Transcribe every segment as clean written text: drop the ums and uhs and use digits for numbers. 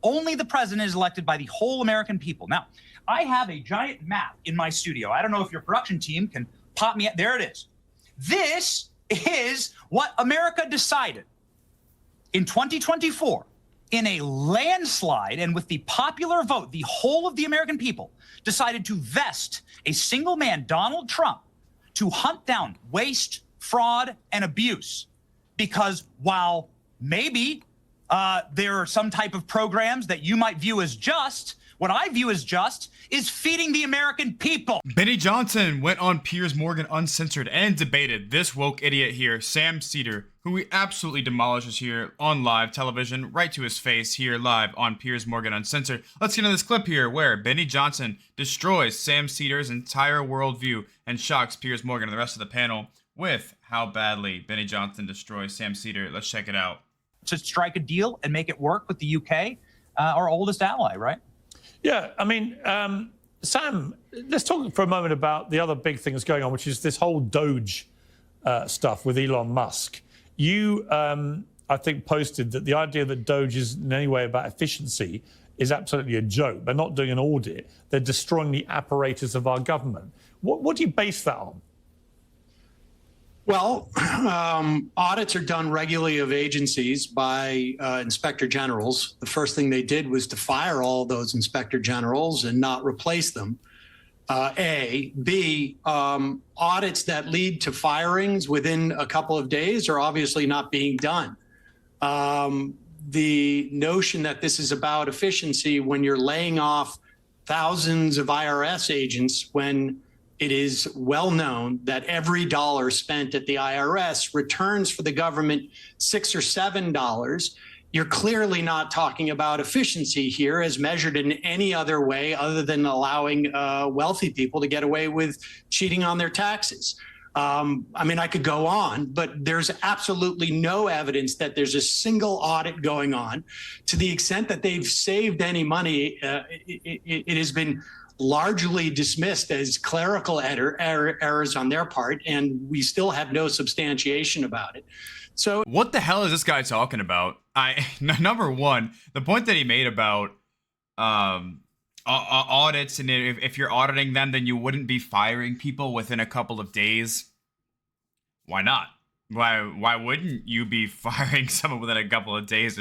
only the president is elected by the whole American people. Now, I have a giant map in my studio. I don't know if your production team can pop me. There it is. This is what America decided in 2024 in a landslide, and with the popular vote, the whole of the American people decided to vest a single man, Donald Trump, to hunt down waste, fraud, and abuse. Because while maybe there are some type of programs that you might view as just, what I view as just is feeding the American people. Benny Johnson went on Piers Morgan Uncensored and debated this woke idiot here, Sam Seder, who he absolutely demolishes here on live television, right to his face here live on Piers Morgan Uncensored. Let's get into this clip here where Benny Johnson destroys Sam Seder's entire worldview and shocks Piers Morgan and the rest of the panel with how badly Benny Johnson destroys Sam Seder. Let's check it out. To strike a deal and make it work with the UK, our oldest ally, right? Yeah, I mean, Sam, let's talk for a moment about the other big thing that's going on, which is this whole Doge stuff with Elon Musk. You, I think, posted that the idea that Doge is in any way about efficiency is absolutely a joke. They're not doing an audit. They're destroying the apparatus of our government. What do you base that on? Well, audits are done regularly of agencies by inspector generals. The first thing they did was to fire all those inspector generals and not replace them. A. B, audits that lead to firings within a couple of days are obviously not being done. The notion that this is about efficiency when you're laying off thousands of IRS agents, when it is well known that every dollar spent at the IRS returns for the government $6 or $7. You're clearly not talking about efficiency here as measured in any other way other than allowing wealthy people to get away with cheating on their taxes. I mean, I could go on, but there's absolutely no evidence that there's a single audit going on. To the extent that they've saved any money, it has been largely dismissed as clerical errors on their part, and we still have no substantiation about it. So what the hell is this guy talking about? Number one, the point that he made about audits, and if you're auditing them, then you wouldn't be firing people within a couple of days. Why not? Why wouldn't you be firing someone within a couple of days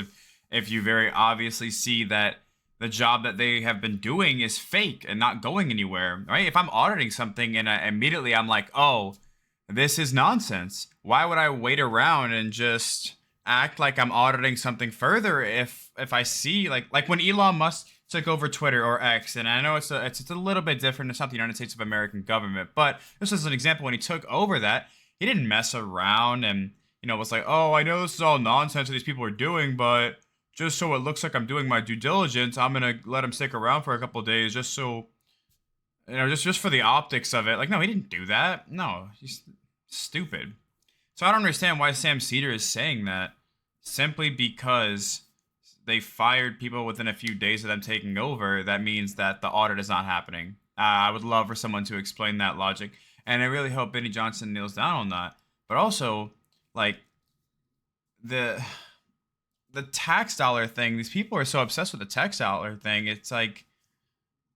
if you very obviously see that the job that they have been doing is fake and not going anywhere, right? If I'm auditing something and immediately I'm like, oh, this is nonsense, why would I wait around and just act like I'm auditing something further if I see, like when Elon Musk took over Twitter or X, and I know it's a little bit different, it's not the United States of American government, but this is an example. When he took over that, he didn't mess around and, was like, oh, I know this is all nonsense that these people are doing, but just so it looks like I'm doing my due diligence, I'm gonna let him stick around for a couple of days, just so, just for the optics of it. Like, no, he didn't do that. No, he's stupid. So I don't understand why Sam Seder is saying that, simply because they fired people within a few days of them taking over. That means that the audit is not happening. I would love for someone to explain that logic, and I really hope Benny Johnson nails down on that. But also, like, the tax dollar thing, these people are so obsessed with the tax dollar thing. It's like,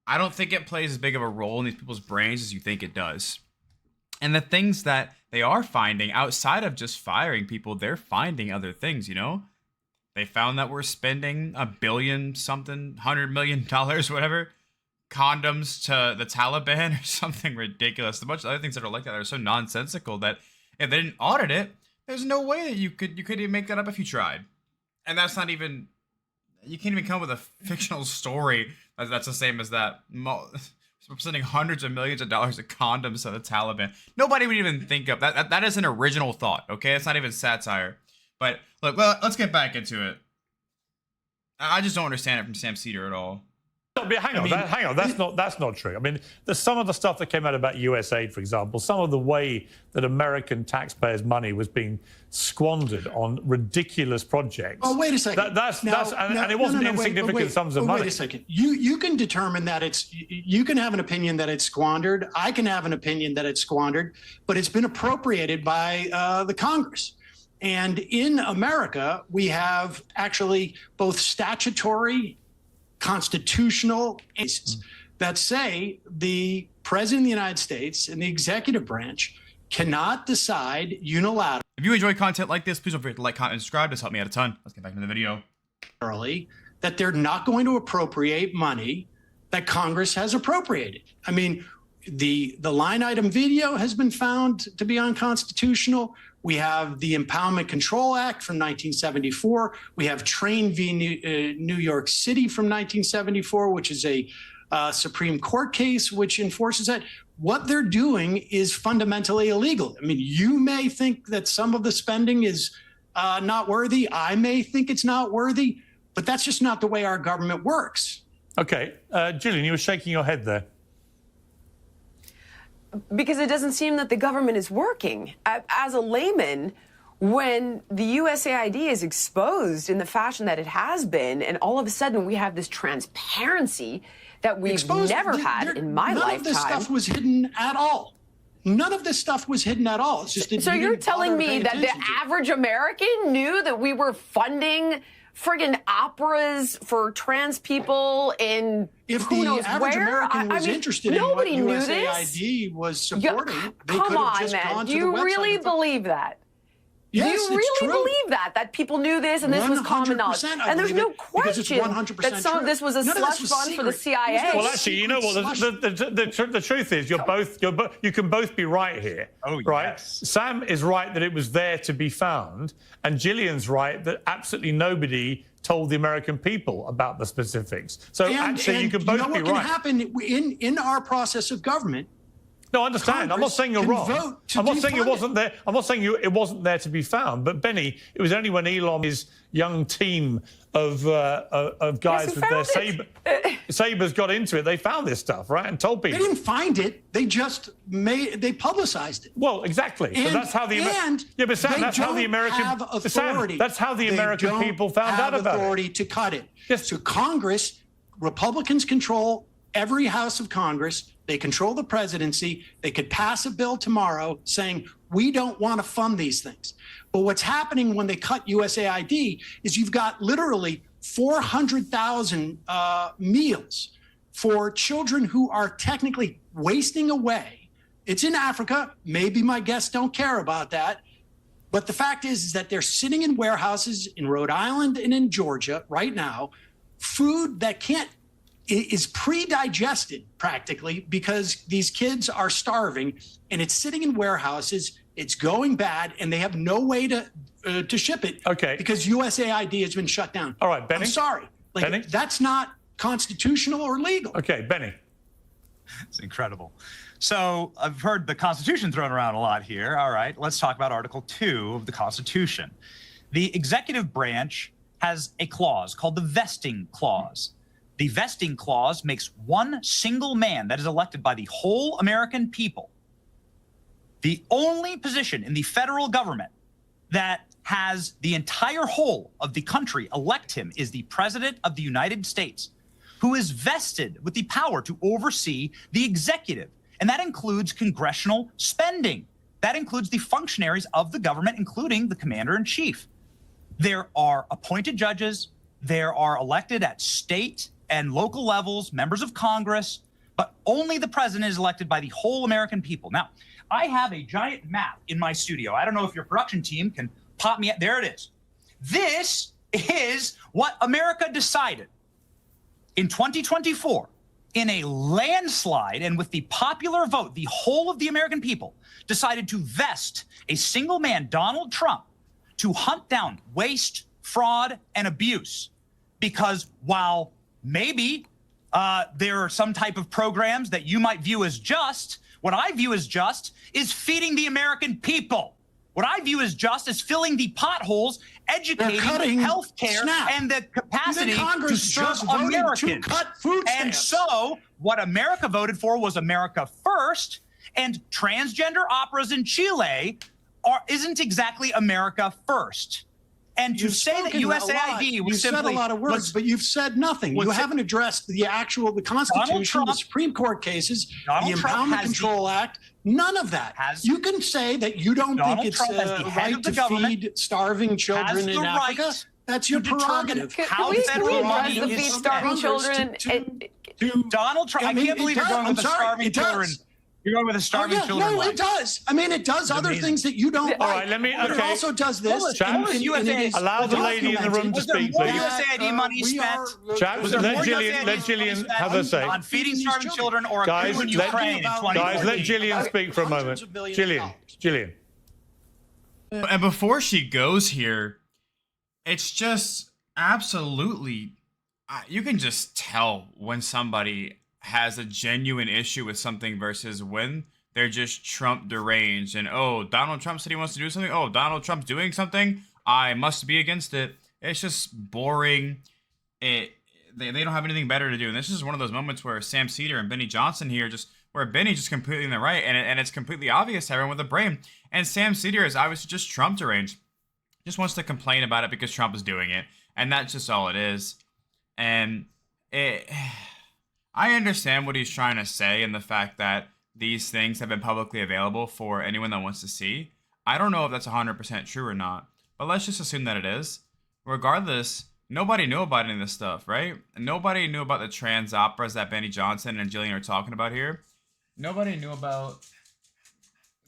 I don't think it plays as big of a role in these people's brains as you think it does. And the things that they are finding outside of just firing people, they're finding other things, They found that we're spending $1 billion something, $100 million, whatever, condoms to the Taliban or something ridiculous. A bunch of other things that are like that are so nonsensical that if they didn't audit it, there's no way that you could even make that up if you tried. And that's not even, you can't even come up with a fictional story that's the same as that. We're sending hundreds of millions of dollars of condoms to the Taliban. Nobody would even think of that. That is an original thought, okay? It's not even satire. But look, well, let's get back into it. I just don't understand it from Sam Seder at all. Hang on. That's not true. I mean, there's some of the stuff that came out about USAID, for example, some of the way that American taxpayers' money was being squandered on ridiculous projects. Oh, wait a second. And it wasn't insignificant sums of money. Wait a second. You can determine that you can have an opinion that it's squandered. I can have an opinion that it's squandered, but it's been appropriated by the Congress. And in America, we have actually both statutory constitutional cases that say the president of the United States and the executive branch cannot decide unilaterally If you enjoy content like this, please don't forget to like, comment, and subscribe. This helped me out a ton. Let's get back into the video. that they're not going to appropriate money that Congress has appropriated. I mean, the line item video has been found to be unconstitutional. We have the Impoundment Control Act from 1974. We have Train v. New York City from 1974, which is a Supreme Court case which enforces that. What they're doing is fundamentally illegal. I mean, you may think that some of the spending is not worthy. I may think it's not worthy, but that's just not the way our government works. Okay, Gillian, you were shaking your head there. Because it doesn't seem that the government is working. As a layman, when the USAID is exposed in the fashion that it has been, and all of a sudden we have this transparency that we've never had in my lifetime. None of this stuff was hidden at all. None of this stuff was hidden at all. It's just that so you're telling me that the average American knew that we were funding friggin' operas for trans people in who knows where? If the average American was interested in what USAID was supporting, they could have just gone to the website. Do you really believe that? Yes, do you really believe that people knew this and this was common knowledge? And there's no question that some of this was a slush fund for the CIA. Well, actually, you know what? The truth is, you can both be right here. Oh, right? yes. Sam is right that it was there to be found, and Gillian's right that absolutely nobody told the American people about the specifics. So actually, you can both be right. What can happen in our process of government? No, I understand. I'm not saying you're wrong. I'm not saying it wasn't there. I'm not saying it wasn't there to be found. But Benny, it was only when Elon, his young team of guys with their sabers got into it, they found this stuff, right, and told people. They didn't find it. They just they publicized it. Well, exactly. And, but that's how the but Sam, that's how the American authority. That's how the American people found out about it. Authority to cut it. Yes. So Congress, Republicans control every house of Congress. They control the presidency. They could pass a bill tomorrow saying, we don't want to fund these things. But what's happening when they cut USAID is you've got literally 400,000 meals for children who are technically wasting away. It's in Africa. Maybe my guests don't care about that. But the fact is that they're sitting in warehouses in Rhode Island and in Georgia right now, food that is pre-digested practically because these kids are starving and it's sitting in warehouses, it's going bad, and they have no way to ship it because USAID has been shut down. All right, Benny. I'm sorry. Benny? That's not constitutional or legal. Okay, Benny. It's incredible. So I've heard the Constitution thrown around a lot here. All right, let's talk about Article 2 of the Constitution. The executive branch has a clause called the vesting clause. The vesting clause makes one single man that is elected by the whole American people the only position in the federal government that has the entire whole of the country elect him is the President of the United States, who is vested with the power to oversee the executive. And that includes congressional spending. That includes the functionaries of the government, including the commander-in-chief. There are appointed judges. There are elected at state and local levels, members of Congress, but only the president is elected by the whole American people. Now, I have a giant map in my studio. I don't know if your production team can pop me. There it is. This is what America decided in 2024 in a landslide, and with the popular vote, the whole of the American people decided to vest a single man, Donald Trump, to hunt down waste, fraud, and abuse. Because while maybe there are some type of programs that you might view as just, what I view as just is feeding the American people. What I view as just is filling the potholes, educating, healthcare, and the capacity to serve Americans. And so what America voted for was America first, and transgender operas in Chile isn't exactly America first. And to say that USAID was simply... You've said a lot of words, but you've said nothing. You haven't addressed the Constitution, the Supreme Court cases, the Impoundment Control Act, none of that. You can say that you don't think it's right to feed starving children in Africa. That's your prerogative. How Can we federal money address the is feed starving children? Donald Trump. I can't believe you're going with the starving children. You're going with the starving children. No, it does. I mean, it does other things that you don't like. All right, let me. But it Okay. also does this. Chaps, Allow the lady in the room to speak, More please. USAID money spent. Chaps, let Jillian have her say. On feeding starving children or a Guys, coup in let- Ukraine in 2014. Guys, let Jillian speak for a moment. Jillian. And before she goes here, it's just absolutely, you can just tell when somebody has a genuine issue with something versus when they're just Trump deranged and, oh, Donald Trump said he wants to do something. Oh, Donald Trump's doing something. I must be against it. It's just boring. They don't have anything better to do. And this is one of those moments where Sam Seder and Benny Johnson here where Benny's just completely in the right, and it's completely obvious to everyone with a brain. And Sam Seder is obviously just Trump deranged. Just wants to complain about it because Trump is doing it. And that's just all it is. And I understand what he's trying to say and the fact that these things have been publicly available for anyone that wants to see. I don't know if that's 100% true or not, but let's just assume that it is. Regardless, nobody knew about any of this stuff, right? Nobody knew about the trans operas that Benny Johnson and Jillian are talking about here. Nobody knew about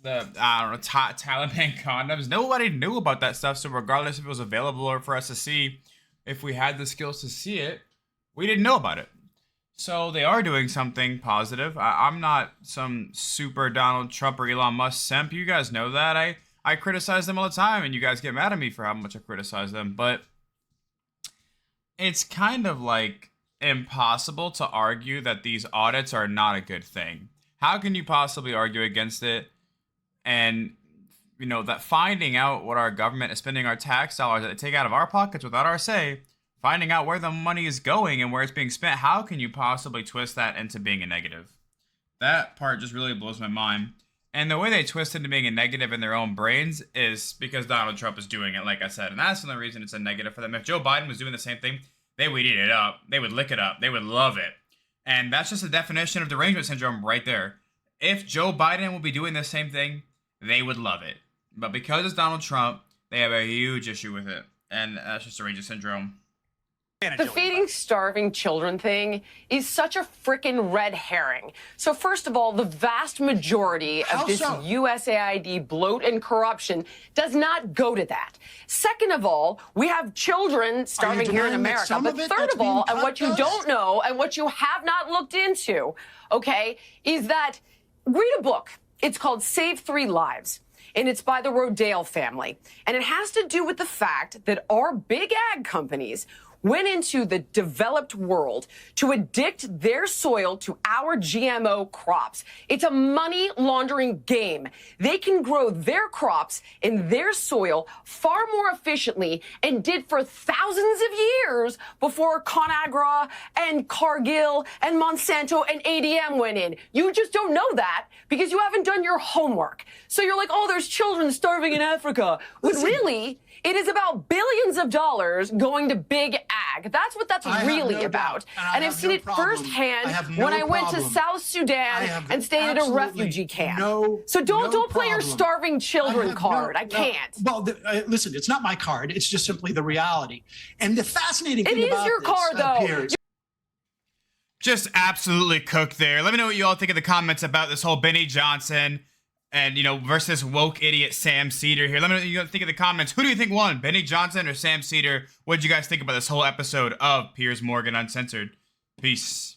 the, Taliban condoms. Nobody knew about that stuff, so regardless if it was available or for us to see, if we had the skills to see it, we didn't know about it. So they are doing something positive. I'm not some super Donald Trump or Elon Musk simp. You guys know that. I criticize them all the time, and you guys get mad at me for how much I criticize them. But it's kind of like impossible to argue that these audits are not a good thing. How can you possibly argue against it? And, you know, that finding out what our government is spending our tax dollars that they take out of our pockets without our say, finding out where the money is going and where it's being spent, how can you possibly twist that into being a negative? That part just really blows my mind. And the way they twist into being a negative in their own brains is because Donald Trump is doing it, like I said. And that's the only reason it's a negative for them. If Joe Biden was doing the same thing, they would eat it up. They would lick it up. They would love it. And that's just a definition of derangement syndrome right there. If Joe Biden would be doing the same thing, they would love it. But because it's Donald Trump, they have a huge issue with it. And that's just derangement syndrome. The feeding starving children thing is such a freaking red herring. So first of all, the vast majority of this USAID bloat and corruption does not go to that. Second of all, we have children starving here in America. But third of all, and what you don't know and what you have not looked into, okay, is that read a book. It's called Save 3 Lives. And it's by the Rodale family. And it has to do with the fact that our big ag companies went into the developed world to addict their soil to our GMO crops. It's a money laundering game. They can grow their crops in their soil far more efficiently and did for thousands of years before ConAgra and Cargill and Monsanto and ADM went in. You just don't know that because you haven't done your homework. So you're like, oh, there's children starving in Africa. But really, it is about billions of dollars going to big ag. That's what that's really about. And I've seen it firsthand when I went to South Sudan and stayed at a refugee camp. So don't play your starving children card. I can't. Well, listen, it's not my card. It's just simply the reality. And the fascinating thing about it is your card, though. Just absolutely cooked there. Let me know what you all think in the comments about this whole Benny Johnson and, you know, versus woke idiot Sam Seder here. Let me know what you think in the comments. Who do you think won, Benny Johnson or Sam Seder? What did you guys think about this whole episode of Piers Morgan Uncensored? Peace.